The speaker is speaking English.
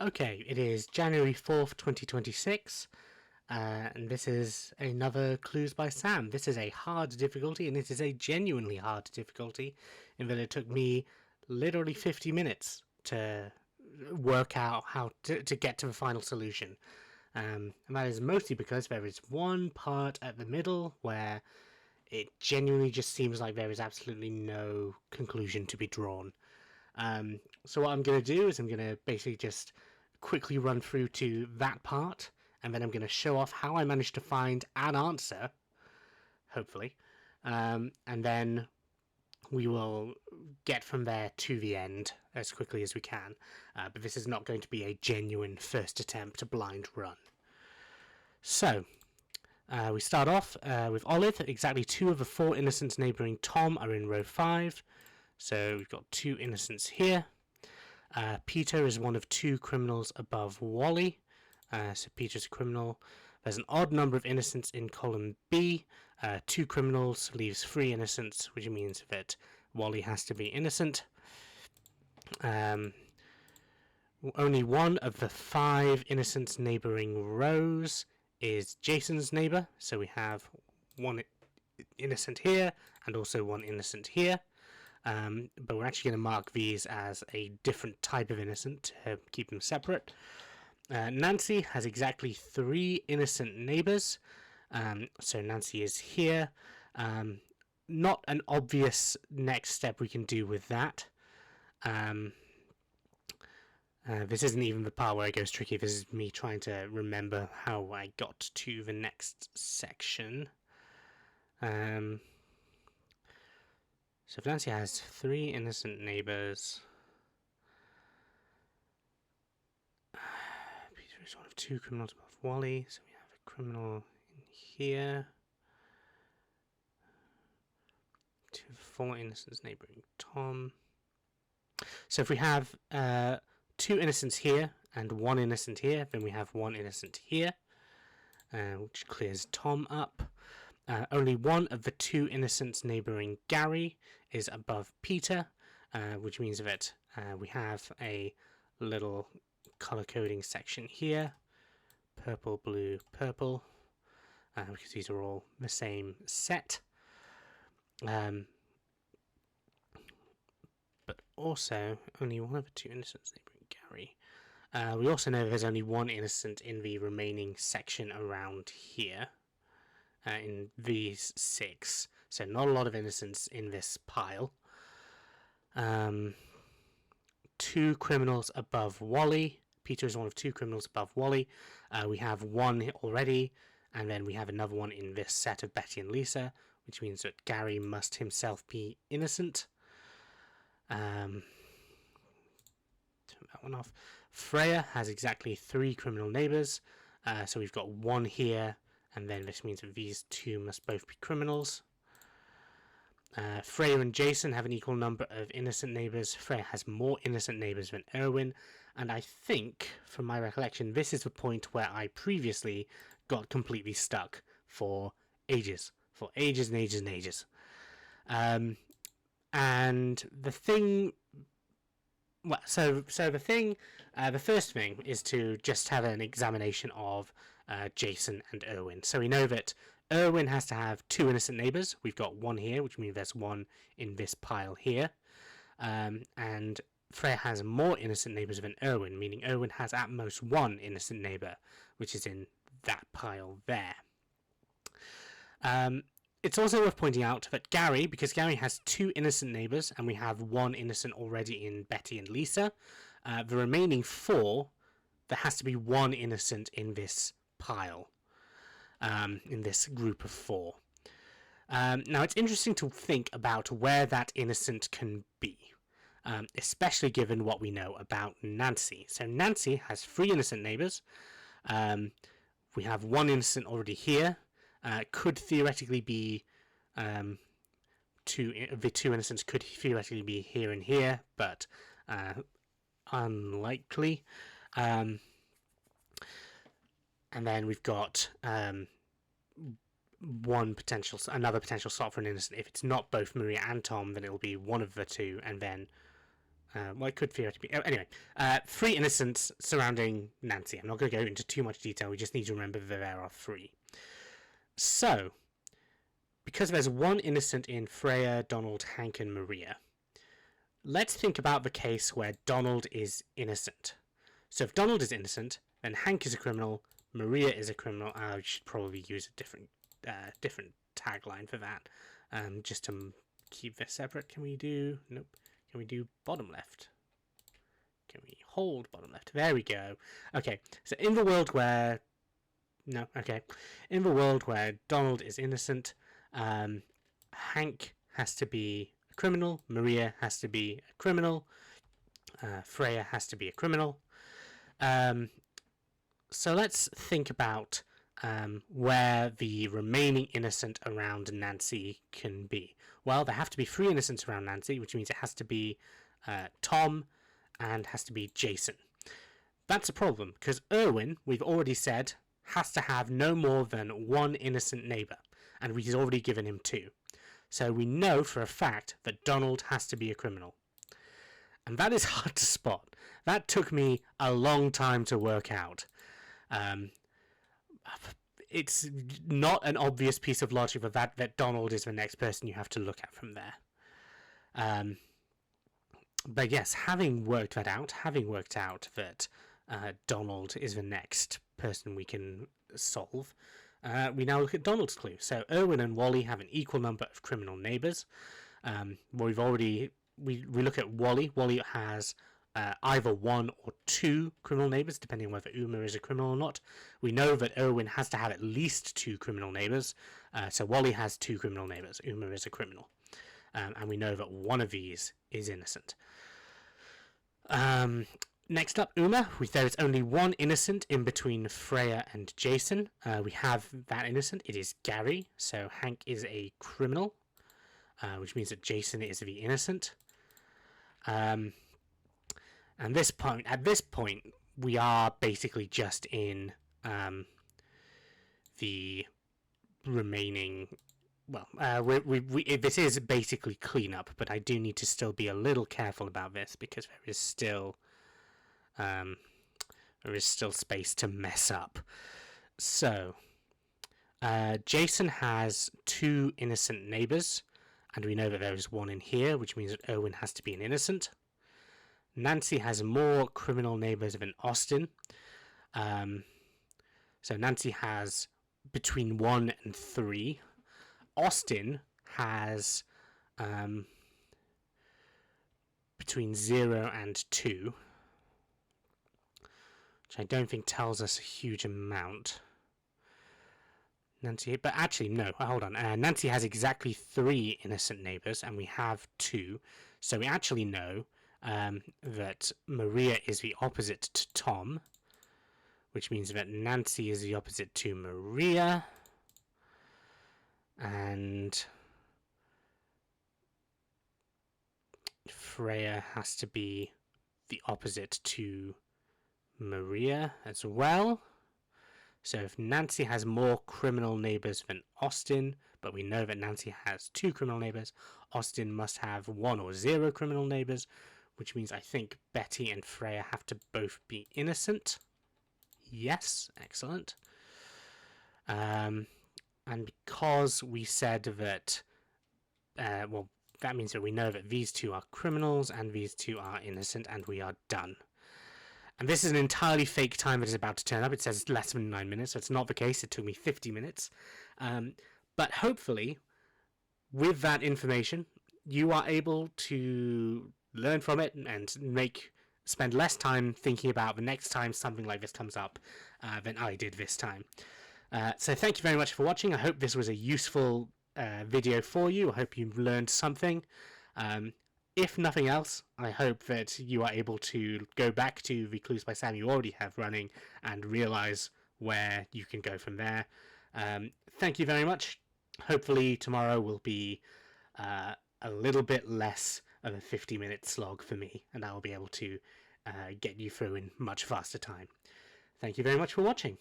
Okay, it is January 4th, 2026, and this is another Clues by Sam. This is a hard difficulty, and it is a genuinely hard difficulty, in that it took me literally 50 minutes to work out how to get to the final solution. And that is mostly because there is one part at the middle where it genuinely just seems like there is absolutely no conclusion to be drawn. So what I'm going to do is I'm going to basically just quickly run through to that part, and then I'm going to show off how I managed to find an answer, hopefully, and then we will get from there to the end as quickly as we can. But this is not going to be a genuine first attempt blind run. So, we start off with Olive. Exactly 2 of the 4 innocents neighbouring Tom are in row 5. So we've got 2 innocents here. Peter is one of 2 criminals above Wally. So Peter's a criminal. There's an odd number of innocents in column B. 2 criminals leaves 3 innocents, which means that Wally has to be innocent. Only one of the 5 innocents neighbouring rows is Jason's neighbour. So we have 1 innocent here and also 1 innocent here. But we're actually going to mark these as a different type of innocent to keep them separate. Nancy has exactly 3 innocent neighbours. So Nancy is here. Not an obvious next step we can do with that. This isn't even the part where it goes tricky. This is me trying to remember how I got to the next section. So if Nancy has 3 innocent neighbours, Peter is one of 2 criminals above Wally, so we have a criminal in here. 2 of 4 innocents neighbouring Tom. So if we have 2 innocents here and 1 innocent here, then we have 1 innocent here, which clears Tom up. Only one of the 2 innocents neighbouring Gary is above Peter, which means that we have a little colour coding section here. Purple, blue, purple, because these are all the same set. But also, only one of the 2 innocents neighbouring Gary. We also know there's only 1 innocent in the remaining section around here. In these 6, so not a lot of innocents in this pile. 2 criminals above Wally. Peter is one of 2 criminals above Wally. We have 1 already, and then we have another one in this set of Betty and Lisa, which means that Gary must himself be innocent. Turn that one off. Freya has exactly 3 criminal neighbours, so we've got 1 here, and then this means that these 2 must both be criminals. Freya and Jason have an equal number of innocent neighbours. Freya has more innocent neighbours than Erwin, and I think, from my recollection, this is the point where I previously got completely stuck for ages. For ages and ages and ages. And the thing... Well, so the first thing is to just have an examination of Jason and Erwin. So we know that Erwin has to have 2 innocent neighbours. We've got 1 here, which means there's 1 in this pile here. And Freya has more innocent neighbours than Erwin, meaning Erwin has at most 1 innocent neighbour, which is in that pile there. It's also worth pointing out that Gary, because Gary has 2 innocent neighbours, and we have 1 innocent already in Betty and Lisa, the remaining 4, there has to be 1 innocent in this pile, in this group of 4. Now, it's interesting to think about where that innocent can be, especially given what we know about Nancy. So Nancy has 3 innocent neighbours. We have 1 innocent already here. Could theoretically be the 2 innocents could theoretically be here and here, but unlikely. And then we've got another potential slot for an innocent. If it's not both Maria and Tom, then it'll be one of the 2, and then Well, it could theoretically be. Oh, anyway, 3 innocents surrounding Nancy. I'm not going to go into too much detail. We just need to remember that there are 3. So, because there's 1 innocent in Freya, Donald, Hank, and Maria, let's think about the case where Donald is innocent. So if Donald is innocent, then Hank is a criminal, Maria is a criminal. I should probably use a different tagline for that, just to keep this separate. Can we do... Nope. Can we do bottom left? Can we hold bottom left? There we go. Okay, so in the world where... No, okay. In the world where Donald is innocent, Hank has to be a criminal, Maria has to be a criminal, Freya has to be a criminal. So let's think about where the remaining innocent around Nancy can be. Well, there have to be 3 innocents around Nancy, which means it has to be Tom and has to be Jason. That's a problem, because Erwin, we've already said, has to have no more than 1 innocent neighbour, and we've already given him 2. So we know for a fact that Donald has to be a criminal. And that is hard to spot. That took me a long time to work out. It's not an obvious piece of logic that Donald is the next person you have to look at from there. But yes, having worked out that Donald is the next person we can solve, we now look at Donald's clue. So Erwin and Wally have an equal number of criminal neighbours. We look at Wally. Wally has either 1 or 2 criminal neighbours, depending on whether Uma is a criminal or not. We know that Erwin has to have at least 2 criminal neighbours, so Wally has 2 criminal neighbours. Uma is a criminal. And we know that one of these is innocent. Next up, Uma. There is only 1 innocent in between Freya and Jason. We have that innocent. It is Gary, so Hank is a criminal, which means that Jason is the innocent. And at this point, we are basically just in the remaining. Well, this is basically cleanup, but I do need to still be a little careful about this because there is still space to mess up. So, Jason has 2 innocent neighbours, and we know that there is 1 in here, which means that Owen has to be an innocent. Nancy has more criminal neighbours than Austin. So Nancy has between 1 and 3. Austin has between 0 and 2, which I don't think tells us a huge amount. Nancy, but actually, no, hold on. Nancy has exactly 3 innocent neighbours, and we have 2. So we actually know that Maria is the opposite to Tom, which means that Nancy is the opposite to Maria, and Freya has to be the opposite to Maria as well. So if Nancy has more criminal neighbours than Austin, but we know that Nancy has 2 criminal neighbours, Austin must have 1 or 0 criminal neighbours, which means I think Betty and Freya have to both be innocent. Yes, excellent. And because we said that, well, that means that we know that these 2 are criminals and these 2 are innocent, and we are done. And this is an entirely fake time that is about to turn up. It says less than 9 minutes, so it's not the case. It took me 50 minutes. But hopefully, with that information, you are able to learn from it and spend less time thinking about the next time something like this comes up than I did this time. So thank you very much for watching. I hope this was a useful video for you. I hope you learned something. If nothing else, I hope that you are able to go back to the Clues by Sam you already have running and realise where you can go from there. Thank you very much. Hopefully tomorrow will be a little bit less of a 50-minute slog for me, and I will be able to get you through in much faster time. Thank you very much for watching.